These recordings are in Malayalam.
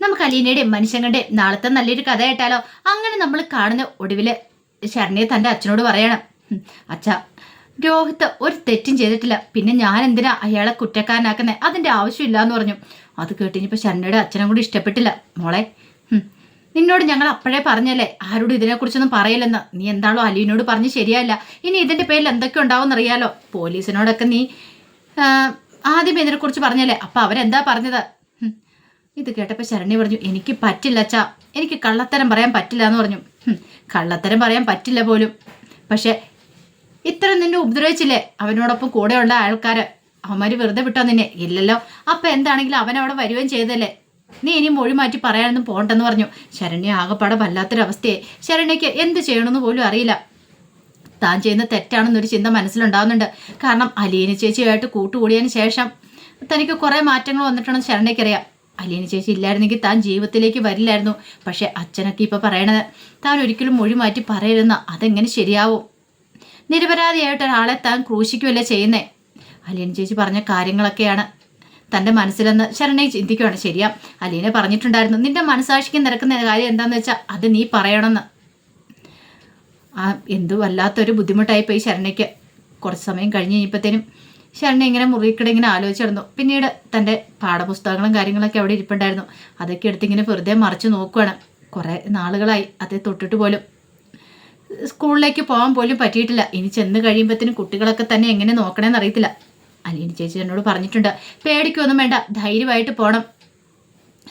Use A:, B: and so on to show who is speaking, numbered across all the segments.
A: നമുക്ക് അലീനയുടെയും മനുഷ്യങ്ങളുടെയും നാളത്തെ നല്ലൊരു കഥ കേട്ടാലോ? അങ്ങനെ നമ്മൾ കാണുന്ന ഒടുവില് ശരണ്യെ തൻ്റെ അച്ഛനോട് പറയണം, അച്ഛാ, രോഹിത്ത് ഒരു തെറ്റും ചെയ്തിട്ടില്ല, പിന്നെ ഞാൻ എന്തിനാ അയാളെ കുറ്റക്കാരനാക്കുന്നേ? അതിൻ്റെ ആവശ്യമില്ല എന്ന് പറഞ്ഞു. അത് കേട്ടിനിപ്പോൾ ശരണ്യയുടെ അച്ഛനും കൂടി ഇഷ്ടപ്പെട്ടില്ല. മോളെ, നിന്നോട് ഞങ്ങൾ അപ്പോഴേ പറഞ്ഞല്ലേ ആരോടും ഇതിനെക്കുറിച്ചൊന്നും പറയില്ലെന്ന്. നീ എന്താണോ അലീനോട് പറഞ്ഞ് ശരിയല്ല. ഇനി ഇതിൻ്റെ പേരിൽ എന്തൊക്കെ ഉണ്ടാവും അറിയാലോ. പോലീസിനോടൊക്കെ നീ ആദ്യം ഇതിനെക്കുറിച്ച് പറഞ്ഞല്ലേ, അപ്പം അവരെന്താ പറഞ്ഞത്? ഇത് കേട്ടപ്പോൾ ശരണ്യ പറഞ്ഞു, എനിക്ക് പറ്റില്ല അച്ഛാ, എനിക്ക് കള്ളത്തരം പറയാൻ പറ്റില്ല എന്ന് പറഞ്ഞു. കള്ളത്തരം പറയാൻ പറ്റില്ല പോലും, പക്ഷെ ഇത്ര നിന്നെ ഉപദ്രവിച്ചില്ലേ അവനോടൊപ്പം കൂടെയുള്ള ആൾക്കാർ, അവന്മാർ വെറുതെ വിട്ടോ നിന്നെ? ഇല്ലല്ലോ. അപ്പം എന്താണെങ്കിലും അവൻ അവിടെ വരികയും ചെയ്തല്ലേ, നീ ഇനി മൊഴി മാറ്റി പറയാനൊന്നും പോകണ്ടെന്ന് പറഞ്ഞു. ശരണ്യ ആകെപ്പാടെ വല്ലാത്തൊരവസ്ഥയെ. ശരണ്യയ്ക്ക് എന്ത് ചെയ്യണമെന്ന് പോലും അറിയില്ല. താൻ ചെയ്യുന്ന തെറ്റാണെന്നൊരു ചിന്ത മനസ്സിലുണ്ടാകുന്നുണ്ട്. കാരണം അലീന ചേച്ചിയായിട്ട് കൂട്ടുകൂടിയതിന് ശേഷം തനിക്ക് കുറേ മാറ്റങ്ങൾ വന്നിട്ടുണ്ടെന്ന് ശരണ്യയ്ക്കറിയാം. അലീന ചേച്ചി ഇല്ലായിരുന്നെങ്കിൽ താൻ ജീവിതത്തിലേക്ക് വരില്ലായിരുന്നു. പക്ഷെ അച്ഛനൊക്കെ ഇപ്പോൾ പറയണത് താൻ ഒരിക്കലും മൊഴി മാറ്റി പറയരുന്ന, അതെങ്ങനെ ശരിയാവും? നിരപരാധിയായിട്ട് ഒരാളെ താൻ ക്രൂശിക്കുമല്ലേ ചെയ്യുന്നേ? അലീന ചേച്ചി പറഞ്ഞ കാര്യങ്ങളൊക്കെയാണ് തൻ്റെ മനസ്സിലെന്ന് ശരണ്യ ചിന്തിക്കുകയാണ്. ശരിയാ, അലീന പറഞ്ഞിട്ടുണ്ടായിരുന്നു, നിന്റെ മനസാക്ഷിക്ക് നിരക്കുന്ന കാര്യം എന്താണെന്ന് വെച്ചാൽ അത് നീ പറയണമെന്ന്. എന്തു വല്ലാത്തൊരു ബുദ്ധിമുട്ടായിപ്പോയി ശരണ്യയ്ക്ക്. കുറച്ച് സമയം കഴിഞ്ഞ് കഴിഞ്ഞപ്പോഴത്തേനും ശരണ്യ ഇങ്ങനെ മുറിക്കിടെ ഇങ്ങനെ ആലോചിച്ചിരുന്നു. പിന്നീട് തൻ്റെ പാഠപുസ്തകങ്ങളും കാര്യങ്ങളൊക്കെ അവിടെ ഇരിപ്പുണ്ടായിരുന്നു. അതൊക്കെ എടുത്തിങ്ങനെ വെറുതെ മറിച്ച് നോക്കുകയാണ്. കുറേ നാളുകളായി അതേ തൊട്ടിട്ട് പോലും സ്കൂളിലേക്ക് പോകാൻ പോലും പറ്റിയിട്ടില്ല. ഇനി ചെന്ന് കഴിയുമ്പോഴത്തേനും കുട്ടികളൊക്കെ തന്നെ എങ്ങനെ നോക്കണമെന്ന് അറിയത്തില്ല. അലീന ചേച്ചി എന്നോട് പറഞ്ഞിട്ടുണ്ട്, പേടിക്കൊന്നും വേണ്ട, ധൈര്യമായിട്ട് പോകണം,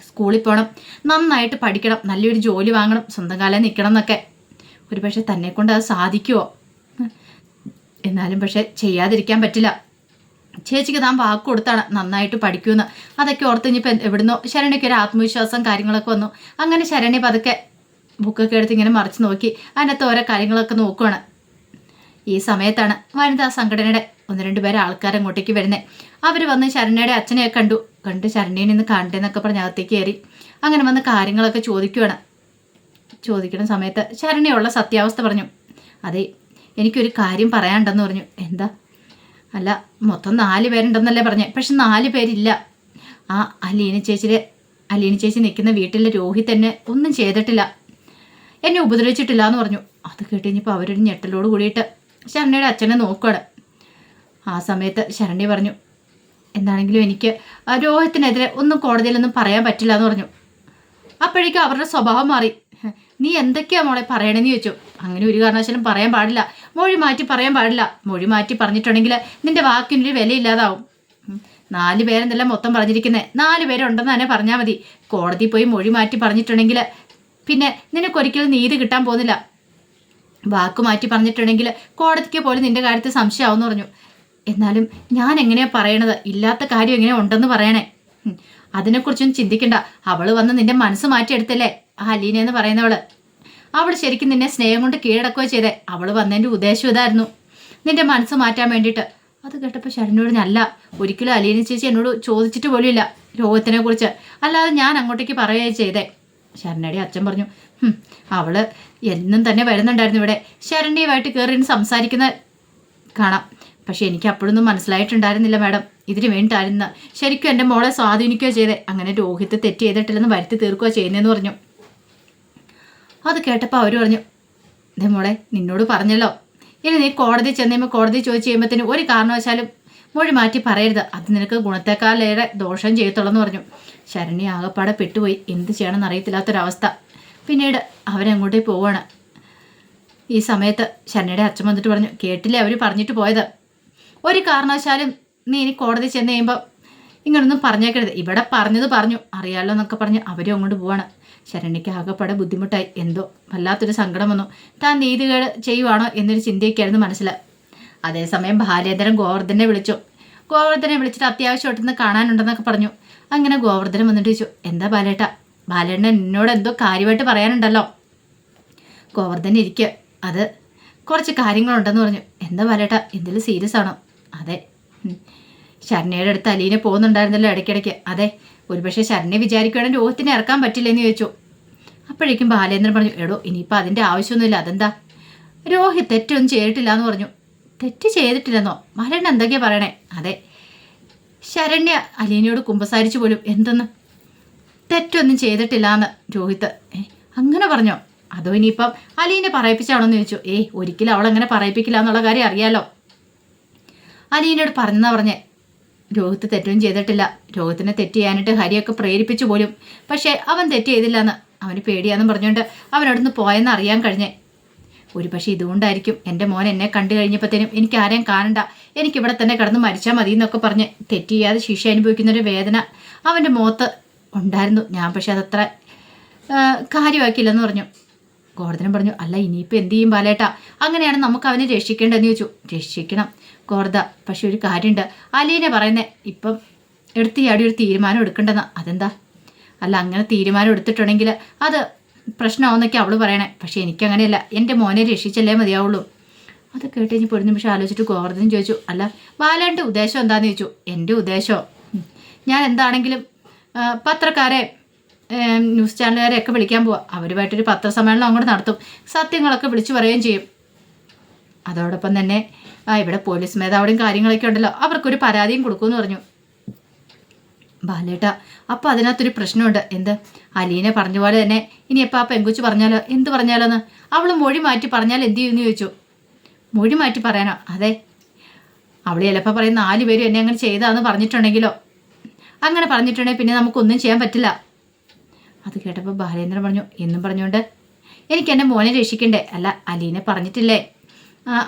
A: സ്കൂളിൽ പോകണം, നന്നായിട്ട് പഠിക്കണം, നല്ലൊരു ജോലി വാങ്ങണം, സ്വന്തം കാലം നിൽക്കണം എന്നൊക്കെ. ഒരു പക്ഷെ തന്നെ കൊണ്ട് അത് സാധിക്കുമോ? എന്നാലും പക്ഷെ ചെയ്യാതിരിക്കാൻ പറ്റില്ല. ചേച്ചിക്ക് താൻ വാക്ക് കൊടുത്താണ് നന്നായിട്ട് പഠിക്കുമെന്ന്. അതൊക്കെ ഓർത്ത് ഇനിയിപ്പോൾ എവിടുന്നോ ശരണ്യയ്ക്ക് ഒരു ആത്മവിശ്വാസം കാര്യങ്ങളൊക്കെ വന്നു. അങ്ങനെ ശരണ്യ പതുക്കെ ബുക്കൊക്കെ എടുത്ത് ഇങ്ങനെ മറിച്ച് നോക്കി അതിനകത്ത് ഓരോ കാര്യങ്ങളൊക്കെ നോക്കുവാണ്. ഈ സമയത്താണ് വനിതാ സംഘടനയുടെ 1-2 പേര് ആൾക്കാരങ്ങോട്ടേക്ക് വരുന്നത്. അവർ വന്ന് ശരണ്യയുടെ അച്ഛനെ കണ്ട് ശരണ്യനെ നിന്ന് കണ്ടെന്നൊക്കെ പറഞ്ഞ് അകത്തേക്ക് കയറി. അങ്ങനെ വന്ന് കാര്യങ്ങളൊക്കെ ചോദിക്കുന്ന സമയത്ത് ശരണ്യുള്ള സത്യാവസ്ഥ പറഞ്ഞു. അതെ, എനിക്കൊരു കാര്യം പറയാനുണ്ടെന്ന് പറഞ്ഞു. എന്താ? അല്ല, മൊത്തം 4 പേരുണ്ടെന്നല്ലേ പറഞ്ഞേ, പക്ഷെ 4 പേരില്ല. ആ അലീന ചേച്ചി നിൽക്കുന്ന വീട്ടിലെ രോഹിത് എന്നെ ഒന്നും ചെയ്തിട്ടില്ല, എന്നെ ഉപദ്രവിച്ചിട്ടില്ല എന്ന് പറഞ്ഞു. അത് കേട്ടുകഴിഞ്ഞപ്പോൾ അവരൊരു ഞെട്ടലോട് കൂടിയിട്ട് ശരണ്യയുടെ അച്ഛനെ നോക്കുകയാണ്. ആ സമയത്ത് ശരണ്യ പറഞ്ഞു, എന്താണെങ്കിലും എനിക്ക് രോഹിത്തിനെതിരെ ഒന്നും കോടതിയിലൊന്നും പറയാൻ പറ്റില്ല എന്ന് പറഞ്ഞു. അപ്പോഴേക്കും അവരുടെ സ്വഭാവം മാറി. നീ എന്തൊക്കെയാ മോളെ പറയണമെന്ന് ചോദിച്ചു. അങ്ങനെ ഒരു കാരണവശാലും പറയാൻ പാടില്ല, മൊഴി മാറ്റി പറയാൻ പാടില്ല. മൊഴി മാറ്റി പറഞ്ഞിട്ടുണ്ടെങ്കിൽ നിന്റെ വാക്കിനൊരു വിലയില്ലാതാവും. 4 പേരെന്നല്ല മൊത്തം പറഞ്ഞിരിക്കുന്നത്, 4 പേരുണ്ടെന്ന് തന്നെ പറഞ്ഞാൽ മതി. കോടതി പോയി മൊഴി മാറ്റി പറഞ്ഞിട്ടുണ്ടെങ്കിൽ പിന്നെ നിനക്കൊരിക്കലും നീതി കിട്ടാൻ പോകുന്നില്ല. വാക്ക് മാറ്റി പറഞ്ഞിട്ടുണ്ടെങ്കിൽ കോടതിക്ക് പോലും നിന്റെ കാര്യത്തിൽ സംശയമാവെന്ന് പറഞ്ഞു. എന്നാലും ഞാൻ എങ്ങനെയാ പറയണത്? ഇല്ലാത്ത കാര്യം എങ്ങനെയാ ഉണ്ടെന്ന് പറയണേ? അതിനെക്കുറിച്ചൊന്നും ചിന്തിക്കണ്ട. അവള് വന്ന് നിന്റെ മനസ്സ് മാറ്റിയെടുത്തല്ലേ ആ അലീന എന്ന് പറയുന്നവള്. അവൾ ശരിക്കും നിന്നെ സ്നേഹം കൊണ്ട് കീഴടക്കുകയോ ചെയ്തേ. അവള് വന്നതിൻ്റെ ഉദ്ദേശം ഇതായിരുന്നു, നിന്റെ മനസ്സ് മാറ്റാൻ വേണ്ടിയിട്ട്. അത് കേട്ടപ്പോൾ ശരണ്യോട് അല്ല, ഒരിക്കലും അലീന ചേച്ചി എന്നോട് ചോദിച്ചിട്ട് പോലും ഇല്ല രോഗത്തിനെ കുറിച്ച്, അല്ലാതെ ഞാൻ അങ്ങോട്ടേക്ക് പറയുകയും ചെയ്തേ. ശരണ്യയുടെ അച്ഛൻ പറഞ്ഞു, അവള് എന്നും തന്നെ വരുന്നുണ്ടായിരുന്നു ഇവിടെ, ശരണ്യയുമായിട്ട് കയറി സംസാരിക്കുന്ന കാണാം. പക്ഷെ എനിക്ക് അപ്പോഴൊന്നും മനസ്സിലായിട്ടുണ്ടായിരുന്നില്ല മാഡം, ഇതിന് വേണ്ടിയിട്ടായിരുന്നു ശരിക്കും എൻ്റെ മോളെ സ്വാധീനിക്കുകയോ ചെയ്തേ. അങ്ങനെ രോഹിത്ത് തെറ്റ് ചെയ്തിട്ടില്ലെന്ന് വരുത്തി തീർക്കുകയോ ചെയ്യുന്നതെന്ന് പറഞ്ഞു. അത് കേട്ടപ്പോൾ അവർ പറഞ്ഞു, ഇതേ മോളെ, നിന്നോട് പറഞ്ഞല്ലോ, ഇനി നീ കോടതി ചെന്നുമ്പോൾ കോടതി ചോദിച്ച് ചെയ്യുമ്പോഴത്തേന് ഒരു കാരണവശാലും മൊഴി മാറ്റി പറയരുത്, അത് നിനക്ക് ഗുണത്തെക്കാളേറെ ദോഷം ചെയ്യത്തുള്ളെന്ന് പറഞ്ഞു. ശരണ്യ ആകപ്പാടെ പെട്ടുപോയി, എന്ത് ചെയ്യണമെന്ന് അറിയത്തില്ലാത്തൊരവസ്ഥ. പിന്നീട് അവരങ്ങോട്ടേ പോവാണ്. ഈ സമയത്ത് ശരണ്യയുടെ അച്ഛൻ വന്നിട്ട് പറഞ്ഞു, കേട്ടില്ലേ അവർ പറഞ്ഞിട്ട് പോയത്, ഒരു കാരണവശാലും നീ ഇനി കോടതി ചെന്ന് കഴിയുമ്പോൾ ഇങ്ങനൊന്നും പറഞ്ഞേക്കരുത്, ഇവിടെ പറഞ്ഞത് പറഞ്ഞു അറിയാമല്ലോ എന്നൊക്കെ പറഞ്ഞ് അവരും അങ്ങോട്ട് പോവാണ്. ശരണ്യയ്ക്ക് ആകെപ്പാടെ ബുദ്ധിമുട്ടായി, എന്തോ വല്ലാത്തൊരു സങ്കടം വന്നു. താൻ നീതികേട് ചെയ്യുവാണോ എന്നൊരു ചിന്തയൊക്കെയായിരുന്നു മനസ്സിൽ. അതേസമയം ബാലേന്ദ്രൻ ഗോവർദ്ധനെ വിളിച്ചിട്ട് അത്യാവശ്യമായിട്ടൊന്ന് കാണാനുണ്ടെന്നൊക്കെ പറഞ്ഞു. അങ്ങനെ ഗോവർദ്ധനം വന്നിട്ട് ചോദിച്ചു, എന്താ ബാലേട്ടാ? ബാലേട്ടൻ എന്നോട് എന്തോ കാര്യമായിട്ട് പറയാനുണ്ടല്ലോ. ഗോവർദ്ധൻ ഇരിക്കുക, അത് കുറച്ച് കാര്യങ്ങളുണ്ടെന്ന് പറഞ്ഞു. എന്താ ബാലേട്ടാ, എന്തെങ്കിലും സീരിയസ് ആണോ? അതെ, ശരണ്യയുടെ അടുത്ത് അലീന പോകുന്നുണ്ടായിരുന്നല്ലോ ഇടയ്ക്കിടയ്ക്ക്. അതെ, ഒരുപക്ഷെ ശരണ്യ വിചാരിക്കുകയാണെങ്കിൽ രോഹിത്തിനെ ഇറക്കാൻ പറ്റില്ലെന്ന് ചോദിച്ചു. അപ്പോഴേക്കും ബാലേന്ദ്രൻ പറഞ്ഞു, എടോ ഇനിയിപ്പോൾ അതിൻ്റെ ആവശ്യമൊന്നുമില്ല, അതെന്താ? രോഹിത് തെറ്റൊന്നും ചെയ്തിട്ടില്ല എന്ന് പറഞ്ഞു. തെറ്റ് ചെയ്തിട്ടില്ലെന്നോ? ബാലേട്ടൻ എന്തൊക്കെയാ പറയണേ? അതെ, ശരണ്യ അലീനയോട് കുമ്പസാരിച്ചു പോലും. എന്തെന്ന്? തെറ്റൊന്നും ചെയ്തിട്ടില്ല എന്ന് രോഹിത്ത്. അങ്ങനെ പറഞ്ഞോ? അതോ ഇനിയിപ്പം അലീനെ പറയിപ്പിച്ചാണോ എന്ന് ചോദിച്ചു. ഒരിക്കലും അവളങ്ങനെ പറയിപ്പിക്കില്ല എന്നുള്ള കാര്യം അറിയാലോ. അലീനോട് പറഞ്ഞേ രോഹിത്ത് തെറ്റൊന്നും ചെയ്തിട്ടില്ല. രോഹിത്തിനെ തെറ്റ് ചെയ്യാനായിട്ട് ഹരിയൊക്കെ പ്രേരിപ്പിച്ചു പോലും. പക്ഷേ അവൻ തെറ്റ് ചെയ്തില്ലെന്ന് അവന് പേടിയാന്നും പറഞ്ഞുകൊണ്ട് അവനോടൊന്ന് പോയെന്ന് അറിയാൻ കഴിഞ്ഞേ. ഒരു പക്ഷേ ഇതുകൊണ്ടായിരിക്കും എൻ്റെ മോൻ എന്നെ കണ്ടു കഴിഞ്ഞപ്പോഴത്തേനും എനിക്ക് ആരെയും കാണണ്ട, എനിക്കിവിടെ തന്നെ കിടന്ന് മരിച്ചാൽ മതി എന്നൊക്കെ പറഞ്ഞ് തെറ്റ് ചെയ്യാതെ ശിക്ഷ അനുഭവിക്കുന്നൊരു വേദന അവൻ്റെ മുഖത്ത് ഉണ്ടായിരുന്നു. ഞാൻ പക്ഷെ അതത്ര കാര്യമാക്കിയില്ലെന്ന് പറഞ്ഞു. ഗോവർദ്ധനൻ പറഞ്ഞു, അല്ല ഇനിയിപ്പോൾ എന്ത് ചെയ്യും ബാലേട്ടാ? അങ്ങനെയാണ് നമുക്ക് അവനെ രക്ഷിക്കേണ്ടതെന്ന് ചോദിച്ചു. രക്ഷിക്കണം ഗോവർദ്ധ, പക്ഷെ ഒരു കാര്യമുണ്ട്. അലീനെ പറയുന്നേ ഇപ്പം എടുത്തിയാടി ഒരു തീരുമാനം എടുക്കേണ്ടെന്നാ. അതെന്താ? അല്ല അങ്ങനെ തീരുമാനം എടുത്തിട്ടുണ്ടെങ്കിൽ അത് പ്രശ്നമാവുന്നൊക്കെ അവള് പറയണേ. പക്ഷെ എനിക്കങ്ങനെയല്ല, എൻ്റെ മോനെ രക്ഷിച്ചല്ലേ മതിയാവുള്ളൂ. അത് കേട്ട് കഴിഞ്ഞപ്പോൾ ഒരു നിമിഷം ആലോചിച്ചിട്ട് ഗോവർദ്ധനൻ ചോദിച്ചു, അല്ല ബാലേൻ്റെ ഉദ്ദേശം എന്താണെന്ന് ചോദിച്ചു. എൻ്റെ ഉദ്ദേശമോ? ഞാൻ എന്താണെങ്കിലും പത്രക്കാരെ ന്യൂസ് ചാനലുകാരെയൊക്കെ വിളിക്കാൻ പോവാം. അവരുമായിട്ടൊരു പത്രസമ്മേളനം അങ്ങോട്ട് നടത്തും, സത്യങ്ങളൊക്കെ വിളിച്ചു പറയുകയും ചെയ്യും. അതോടൊപ്പം തന്നെ ഇവിടെ പോലീസ് മേധാവിയും കാര്യങ്ങളൊക്കെ ഉണ്ടല്ലോ, അവർക്കൊരു പരാതിയും കൊടുക്കുമെന്ന് പറഞ്ഞു. ബാലേട്ടാ, അപ്പോൾ അതിനകത്തൊരു പ്രശ്നമുണ്ട്. എന്ത്? അലീനെ പറഞ്ഞ പോലെ തന്നെ ഇനി എപ്പോൾ ആ പെങ്കുച്ച് പറഞ്ഞാലോ? എന്ത് പറഞ്ഞാലോന്ന്? അവൾ മൊഴി മാറ്റി പറഞ്ഞാൽ എന്ത് ചെയ്യുമെന്ന് ചോദിച്ചു. മൊഴി മാറ്റി പറയാനോ? അതെ, അവൾ ചിലപ്പോൾ പറയും 4 പേരും എന്നെ അങ്ങനെ ചെയ്താന്ന് പറഞ്ഞിട്ടുണ്ടെങ്കിലോ? അങ്ങനെ പറഞ്ഞിട്ടുണ്ടെങ്കിൽ പിന്നെ നമുക്കൊന്നും ചെയ്യാൻ പറ്റില്ല. അത് കേട്ടപ്പോൾ ബാലേന്ദ്രൻ പറഞ്ഞു, എന്നും പറഞ്ഞുകൊണ്ട് എനിക്ക് എൻ്റെ മോനെ രക്ഷിക്കണ്ടേ? അല്ല അലീനെ പറഞ്ഞിട്ടില്ലേ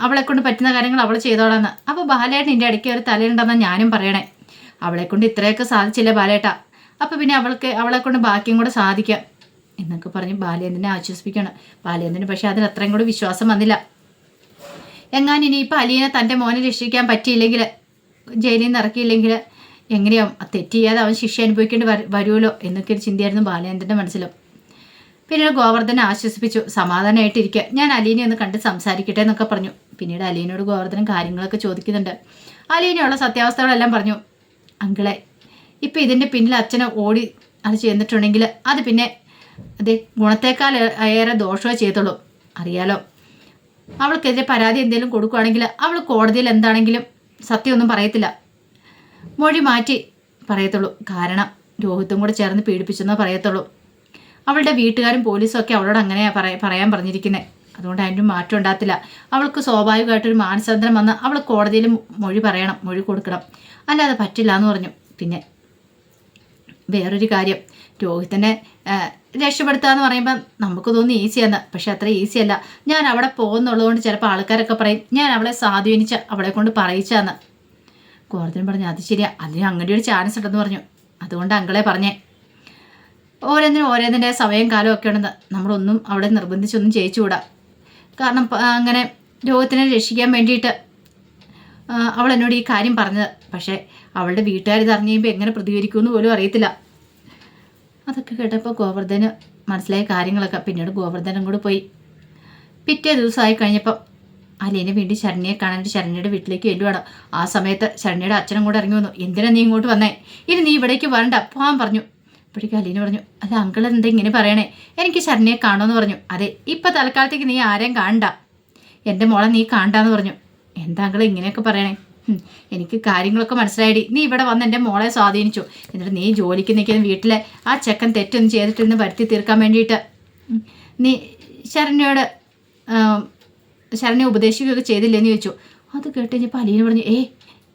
A: അവളെ കൊണ്ട് പറ്റുന്ന കാര്യങ്ങൾ അവൾ ചെയ്തോളാന്ന്. അപ്പോൾ ബാലേട്ടൻ എൻ്റെ ഇടയ്ക്ക് ഒരു തലയുണ്ടെന്നാണ് ഞാനും പറയണേ. അവളെ കൊണ്ട് ഇത്രയൊക്കെ സാധിച്ചില്ല ബാലേട്ടാ, അപ്പോൾ പിന്നെ അവളെ കൊണ്ട് ബാക്കിയും കൂടെ സാധിക്കാം എന്നൊക്കെ പറഞ്ഞ് ബാലേന്ദ്രനെ ആശ്വസിപ്പിക്കണം. ബാലേന്ദ്രന് പക്ഷേ അതിൽ അത്രയും കൂടെ വിശ്വാസം വന്നില്ല. എങ്ങാനും ഇനിയിപ്പോൾ അലീനെ തൻ്റെ മോനെ രക്ഷിക്കാൻ പറ്റിയില്ലെങ്കിൽ, ജയിലിൽ നിന്ന് ഇറക്കിയില്ലെങ്കിൽ എങ്ങനെയാവും? തെറ്റ് ചെയ്യാതെ അവൻ ശിക്ഷ അനുഭവിക്കേണ്ടി വരുമല്ലോ എന്നൊക്കെ ഒരു ചിന്തയായിരുന്നു ബാലേന്ദ്രൻ്റെ മനസ്സിലും. പിന്നീട് ഗോവർദ്ധനെ ആശ്വസിപ്പിച്ചു, സമാധാനമായിട്ടിരിക്കുക, ഞാൻ അലീനെ ഒന്ന് കണ്ട് സംസാരിക്കട്ടെ എന്നൊക്കെ പറഞ്ഞു. പിന്നീട് അലീനോട് ഗോവർദ്ധനൻ കാര്യങ്ങളൊക്കെ ചോദിക്കുന്നുണ്ട്. അലീനയുള്ള സത്യാവസ്ഥകളെല്ലാം പറഞ്ഞു. അങ്കിളെ, ഇപ്പം ഇതിൻ്റെ പിന്നിൽ അച്ഛനെ ഓടി അത് ചെന്നിട്ടുണ്ടെങ്കിൽ അത് പിന്നെ അതെ ഗുണത്തേക്കാൾ ഏറെ ദോഷമേ ചെയ്തുള്ളൂ. അറിയാലോ, അവൾക്കെതിരെ പരാതി എന്തെങ്കിലും കൊടുക്കുകയാണെങ്കിൽ അവൾ കോടതിയിൽ എന്താണെങ്കിലും സത്യമൊന്നും പറയത്തില്ല, മൊഴി മാറ്റി പറയത്തുള്ളൂ. കാരണം രോഹിത്തും കൂടെ ചേർന്ന് പീഡിപ്പിച്ചെന്നേ പറയത്തുള്ളൂ. അവളുടെ വീട്ടുകാരും പോലീസും ഒക്കെ അവളോട് അങ്ങനെയാണ് പറയാൻ പറഞ്ഞിരിക്കുന്നത്. അതുകൊണ്ട് അതിൻ്റെ മാറ്റം ഉണ്ടാകത്തില്ല. അവൾക്ക് സ്വാഭാവികമായിട്ടൊരു മാനസാന്തരം വന്ന് അവൾ കോടതിയിൽ മൊഴി പറയണം, മൊഴി കൊടുക്കണം, അല്ലാതെ പറ്റില്ല എന്ന് പറഞ്ഞു. പിന്നെ വേറൊരു കാര്യം, രോഹിത്തിനെ രക്ഷപ്പെടുത്തുക എന്ന് പറയുമ്പം നമുക്ക് തോന്നി ഈസിയാണ്, പക്ഷെ അത്ര ഈസിയല്ല. ഞാൻ അവിടെ പോകുന്നുള്ളതുകൊണ്ട് ചിലപ്പോൾ ആൾക്കാരൊക്കെ പറയും ഞാൻ അവളെ സ്വാധീനിച്ച് അവളെ കൊണ്ട് പറയിച്ചാന്ന്. ഗോവർദ്ധനൻ പറഞ്ഞു, അത് ശരിയാ, അതിന് അങ്ങനെ ഒരു ചാൻസ് ഉണ്ടെന്ന് പറഞ്ഞു. അതുകൊണ്ട് അങ്കളെ പറഞ്ഞേ, ഓരോന്നിൻ്റെ സമയം കാലം ഒക്കെ ഉണ്ടെന്ന് നമ്മളൊന്നും അവിടെ നിർബന്ധിച്ചൊന്നും ചെയ്യിച്ചുകൂടാ. കാരണം അങ്ങനെ രോഗത്തിനെ രക്ഷിക്കാൻ വേണ്ടിയിട്ട് അവൾ എന്നോട് ഈ കാര്യം പറഞ്ഞത്. പക്ഷേ അവളുടെ വീട്ടുകാരിത് അറിഞ്ഞു കഴിയുമ്പോൾ എങ്ങനെ പ്രതികരിക്കുമെന്ന് പോലും അറിയത്തില്ല. അതൊക്കെ കേട്ടപ്പോൾ ഗോവർദ്ധന് മനസ്സിലായ കാര്യങ്ങളൊക്കെ. പിന്നീട് ഗോവർദ്ധനും കൂടെ പോയി. പിറ്റേ ദിവസമായി കഴിഞ്ഞപ്പം അലീനെ വീണ്ടും ശരണ്യയെ കാണാനായിട്ട് ശരണ്യയുടെ വീട്ടിലേക്ക് ചെല്ലുവാണ്. ആ സമയത്ത് ശരണ്യയുടെ അച്ഛനും കൂടെ ഇറങ്ങി വന്നു. എന്തിനാ നീ ഇങ്ങോട്ട് വന്നേ? ഇനി നീ ഇവിടേക്ക് വരണ്ട, പോകാൻ പറഞ്ഞു. അപ്പോഴേക്കും അലീന പറഞ്ഞു, അല്ല അങ്കിൾ എന്താ ഇങ്ങനെ പറയണേ? എനിക്ക് ശരണ്യയെ കാണുമെന്ന് പറഞ്ഞു. അതെ, ഇപ്പം തൽക്കാലത്തേക്ക് നീ ആരെയും കാണണ്ട, എൻ്റെ മോളെ നീ കാണണ്ടെന്ന് പറഞ്ഞു. എന്താ അങ്കിൾ ഇങ്ങനെയൊക്കെ പറയണേ? എനിക്ക് കാര്യങ്ങളൊക്കെ മനസ്സിലായിടി. നീ ഇവിടെ വന്ന് എൻ്റെ മോളെ സ്വാധീനിച്ചു, എന്നിട്ട് നീ ജോലിക്ക് നിൽക്കുന്ന വീട്ടിലെ ആ ചെക്കൻ തെറ്റൊന്നും ചെയ്തിട്ടില്ലെന്ന് വരുത്തി തീർക്കാൻ വേണ്ടിയിട്ട് നീ ശരണ്യ ഉപദേശിക്കുകയൊക്കെ ചെയ്തില്ലെന്ന് ചോദിച്ചു. അത് കേട്ട് കഴിഞ്ഞപ്പോൾ അലീന പറഞ്ഞു,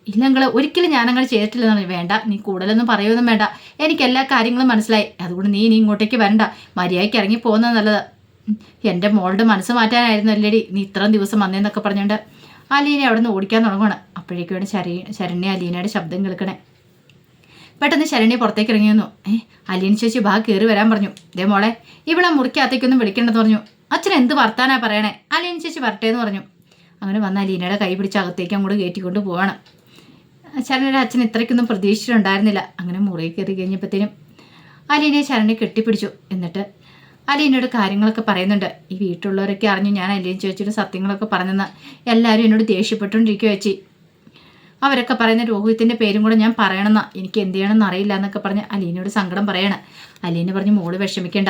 A: ഇല്ല അങ്കിള്, ഒരിക്കലും ഞാനങ്ങനെ ചെയ്തിട്ടില്ലെന്ന് പറഞ്ഞു. വേണ്ട, നീ കൂടുതലൊന്നും പറയുമൊന്നും വേണ്ട, എനിക്ക് എല്ലാ കാര്യങ്ങളും മനസ്സിലായി. അതുകൊണ്ട് നീ ഇങ്ങോട്ടേക്ക് വരണ്ട, മര്യാദയ്ക്ക് ഇറങ്ങി പോകുന്നത് നല്ലത്. എൻ്റെ മോളുടെ മനസ്സ് മാറ്റാനായിരുന്നു അല്ലേടി നീ ഇത്രയും ദിവസം വന്നേന്നൊക്കെ പറഞ്ഞുകൊണ്ട് അലീനെ അവിടെ നിന്ന് ഓടിക്കാൻ തുടങ്ങുകയാണ്. അപ്പോഴേക്കാണ് ശരണ്യ അലീനയുടെ ശബ്ദം കേൾക്കണേ. പെട്ടെന്ന് ശരണ്യ പുറത്തേക്ക് ഇറങ്ങി വന്നു. അലീന ചേച്ചി കയറി വരാൻ പറഞ്ഞു. ഇതേ മോളെ, ഇവിടെ മുറിക്കകത്തേക്കൊന്നും വിളിക്കണ്ടെന്ന് പറഞ്ഞു. അച്ഛൻ എന്ത് വർത്താനാ പറയണേ? അലീന ചേച്ചി വരട്ടേന്ന് പറഞ്ഞു. അങ്ങനെ വന്ന് അലീനയുടെ കൈ പിടിച്ച് അകത്തേക്ക് അങ്ങോട്ട് കയറ്റിക്കൊണ്ട് പോവാണ്. ശരണ്യയുടെ അച്ഛൻ ഇത്രയ്ക്കൊന്നും പ്രതീക്ഷിച്ചിട്ടുണ്ടായിരുന്നില്ല. അങ്ങനെ മുറിയിൽ കയറി കഴിഞ്ഞപ്പോഴത്തേനും അലീനയെ ശരണ്യ കെട്ടിപ്പിടിച്ചു. എന്നിട്ട് അലീനയോട് കാര്യങ്ങളൊക്കെ പറയുന്നുണ്ട്. ഈ വീട്ടിലുള്ളവരൊക്കെ അറിഞ്ഞു ഞാൻ അലീന ചേച്ചിയുടെ സത്യങ്ങളൊക്കെ പറഞ്ഞെന്ന് എല്ലാവരും എന്നോട് ദേഷ്യപ്പെട്ടുകൊണ്ടിരിക്കുക വെച്ച്. അവരൊക്കെ പറയുന്ന രോഹിത്തിൻ്റെ പേരും കൂടെ ഞാൻ പറയണമെന്നാ, എനിക്ക് എന്ത് ചെയ്യണമെന്ന് അറിയില്ല എന്നൊക്കെ പറഞ്ഞ് അലീനയോട് സങ്കടം പറയണം. അലീന പറഞ്ഞു, മോള് വിഷമിക്കേണ്ട,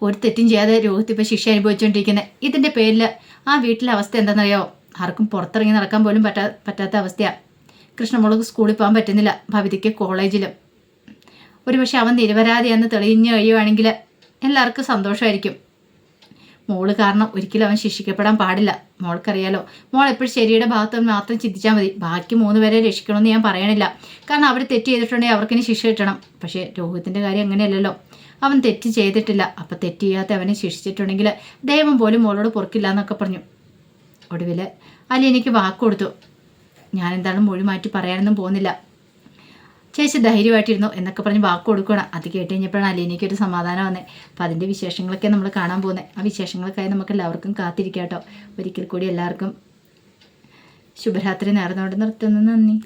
A: ഒരു തെറ്റും ചെയ്യാതെ രോഹിത്ത് ഇപ്പോൾ ശിക്ഷ അനുഭവിച്ചുകൊണ്ടിരിക്കുന്നത്. ഇതിൻ്റെ പേരിൽ ആ വീട്ടിലെ അവസ്ഥ എന്താണെന്നറിയാമോ? ആർക്കും പുറത്തിറങ്ങി നടക്കാൻ പോലും പറ്റാത്ത അവസ്ഥയാണ്. കൃഷ്ണമോൾക്ക് സ്കൂളിൽ പോകാൻ പറ്റുന്നില്ല, ഭവിതയ്ക്ക് കോളേജിലും. ഒരുപക്ഷെ അവൻ നിരപരാധിയാണെന്ന് തെളിഞ്ഞു കഴിയുവാണെങ്കിൽ എല്ലാവർക്കും സന്തോഷമായിരിക്കും. മോള് കാരണം ഒരിക്കലും അവൻ ശിക്ഷിക്കപ്പെടാൻ പാടില്ല. മോൾക്കറിയാലോ, മോൾ എപ്പോഴും ശരിയുടെ ഭാഗത്ത് മാത്രം ചിന്തിച്ചാൽ മതി. ബാക്കി 3 പേരെ രക്ഷിക്കണമെന്ന് ഞാൻ പറയണില്ല. കാരണം അവർ തെറ്റ് ചെയ്തിട്ടുണ്ടെങ്കിൽ അവർക്കിനി ശിക്ഷ കിട്ടണം. പക്ഷേ രോഹിത്തിൻ്റെ കാര്യം അങ്ങനെയല്ലല്ലോ. അവൻ തെറ്റ് ചെയ്തിട്ടില്ല. അപ്പം തെറ്റ് ചെയ്യാത്ത അവനെ ശിക്ഷിച്ചിട്ടുണ്ടെങ്കിൽ ദൈവം പോലും മോളോട് പൊറുക്കില്ല എന്നൊക്കെ പറഞ്ഞു. ഒടുവിൽ അലി എനിക്ക് വാക്ക് കൊടുത്തു. ഞാൻ എന്താണ് മൊഴി മാറ്റി പറയാനൊന്നും പോകുന്നില്ല, ചേച്ചി ധൈര്യമായിട്ടിരുന്നു എന്നൊക്കെ പറഞ്ഞ് വാക്ക് കൊടുക്കണം. അത് കേട്ട് കഴിഞ്ഞപ്പോഴാണ് അലീനയ്ക്കൊരു സമാധാനം വന്നത്. അപ്പോൾ അതിൻ്റെ വിശേഷങ്ങളൊക്കെ നമ്മൾ കാണാൻ പോകുന്നത്. ആ വിശേഷങ്ങൾക്കായി നമുക്ക് എല്ലാവർക്കും കാത്തിരിക്കാം കേട്ടോ. ഒരിക്കൽ കൂടി എല്ലാവർക്കും ശുഭരാത്രി നേർന്നുകൊണ്ട് നിർത്തുന്നു. നന്ദി.